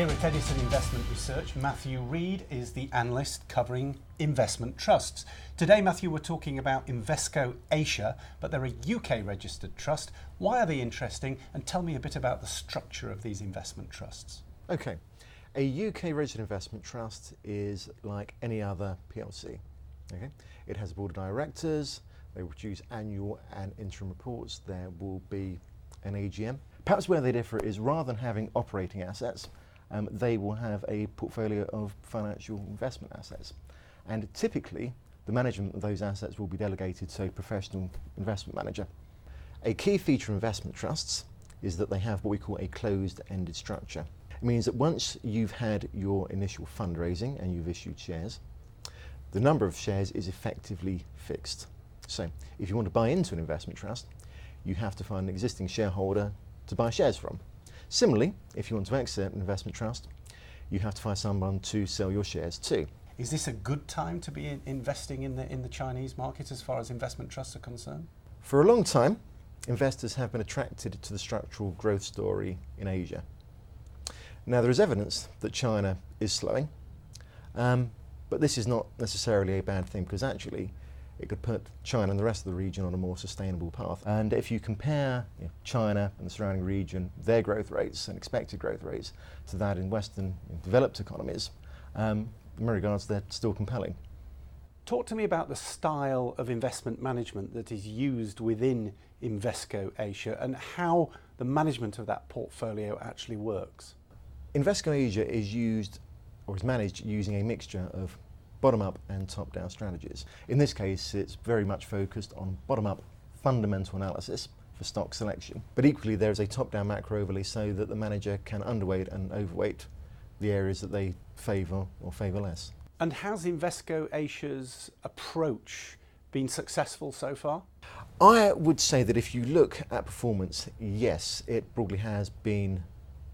Here at Edison Investment Research, Matthew Reid is the analyst covering investment trusts. Today, Matthew, we're talking about Invesco Asia, but they're a UK registered trust. Why are they interesting? And tell me a bit about the structure of these investment trusts. Okay, a UK registered investment trust is like any other PLC. Okay, it has a board of directors. They will produce annual and interim reports. There will be an AGM. Perhaps where they differ is rather than having operating assets, they will have a portfolio of financial investment assets. And typically, the management of those assets will be delegated to a professional investment manager. A key feature of investment trusts is that they have what we call a closed-ended structure. It means that once you've had your initial fundraising and you've issued shares, the number of shares is effectively fixed. So if you want to buy into an investment trust, you have to find an existing shareholder to buy shares from. Similarly, if you want to exit an investment trust, you have to find someone to sell your shares to. Is this a good time to be investing in the Chinese market as far as investment trusts are concerned? For a long time, investors have been attracted to the structural growth story in Asia. Now, there is evidence that China is slowing, but this is not necessarily a bad thing, because actually it could put China and the rest of the region on a more sustainable path. And if you compare China and the surrounding region, their growth rates and expected growth rates to that in Western developed economies, in many regards they're still compelling. Talk to me about the style of investment management that is used within Invesco Asia and how the management of that portfolio actually works. Invesco Asia is used or is managed using a mixture of bottom-up and top-down strategies. In this case, it's very much focused on bottom-up fundamental analysis for stock selection. But equally, there's a top-down macro overlay so that the manager can underweight and overweight the areas that they favour or favour less. And has Invesco Asia's approach been successful so far? I would say that if you look at performance, yes, it probably has been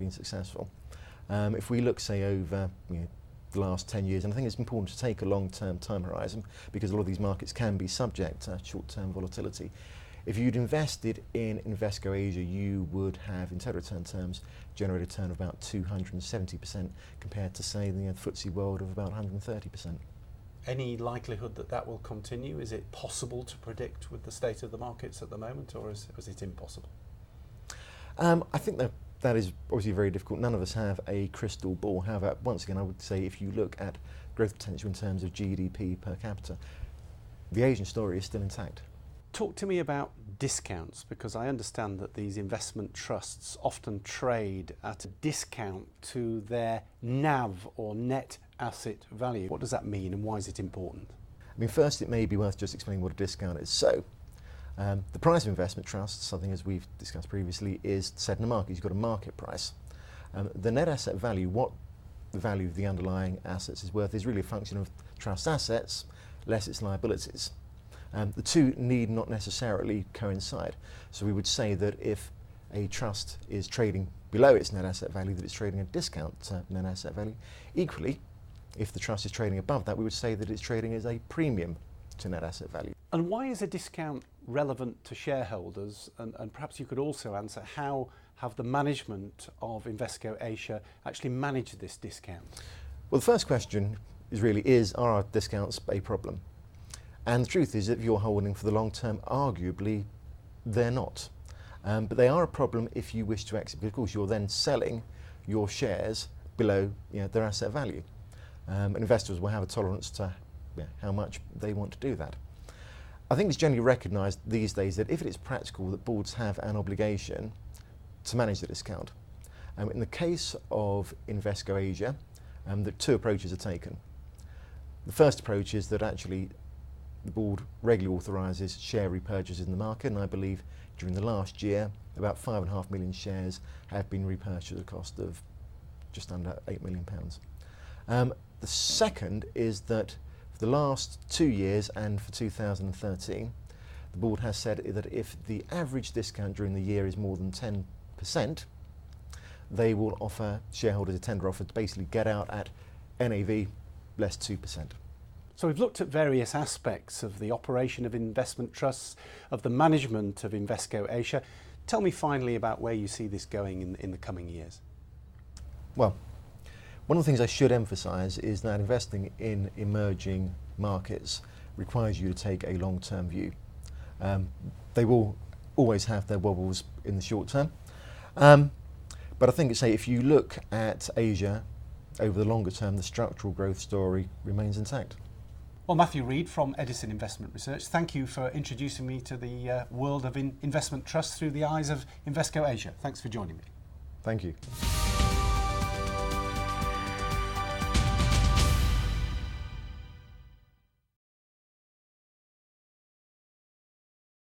successful. If we look, say, over the last 10 years, and I think it's important to take a long-term time horizon because a lot of these markets can be subject to short-term volatility. If you'd invested in Invesco Asia, you would have, in total return terms, generated a return of about 270% compared to, say, the FTSE World of about 130%. Any likelihood that that will continue? Is it possible to predict with the state of the markets at the moment, or is it impossible? I think that is obviously very difficult. None of us have a crystal ball. However, once again, I would say if you look at growth potential in terms of GDP per capita, the Asian story is still intact. Talk to me about discounts, because I understand that these investment trusts often trade at a discount to their NAV or net asset value. What does that mean and why is it important? I mean, first it may be worth just explaining what a discount is. So, the price of investment trusts, something as we've discussed previously, is set in the market. You've got a market price. The net asset value, what the value of the underlying assets is worth, is really a function of trust assets less its liabilities. The two need not necessarily coincide. So we would say that if a trust is trading below its net asset value, that it's trading a discount to net asset value. Equally, if the trust is trading above that, we would say that it's trading as a premium to net asset value. And why is a discount relevant to shareholders? And perhaps you could also answer, how have the management of Invesco Asia actually managed this discount? Well, the first question is, are our discounts a problem? And the truth is that if you're holding for the long term, arguably they're not. But they are a problem if you wish to exit, because you're then selling your shares below their asset value. Investors will have a tolerance to how much they want to do that. I think it's generally recognised these days that if it is practical, that boards have an obligation to manage the discount. In the case of Invesco Asia, the two approaches are taken. The first approach is that actually the board regularly authorises share repurchases in the market, and I believe during the last year about 5.5 million shares have been repurchased at a cost of just under £8 million. The second is that for the last 2 years and for 2013, the board has said that if the average discount during the year is more than 10%, they will offer shareholders a tender offer to basically get out at NAV less 2%. So we've looked at various aspects of the operation of investment trusts, of the management of Invesco Asia. Tell me finally about where you see this going in the coming years. Well, One of the things I should emphasise is that investing in emerging markets requires you to take a long-term view. They will always have their wobbles in the short term, but I think, say, if you look at Asia over the longer term, the structural growth story remains intact. Well, Matthew Reid from Edison Investment Research, thank you for introducing me to the world of investment trusts through the eyes of Invesco Asia. Thanks for joining me. Thank you.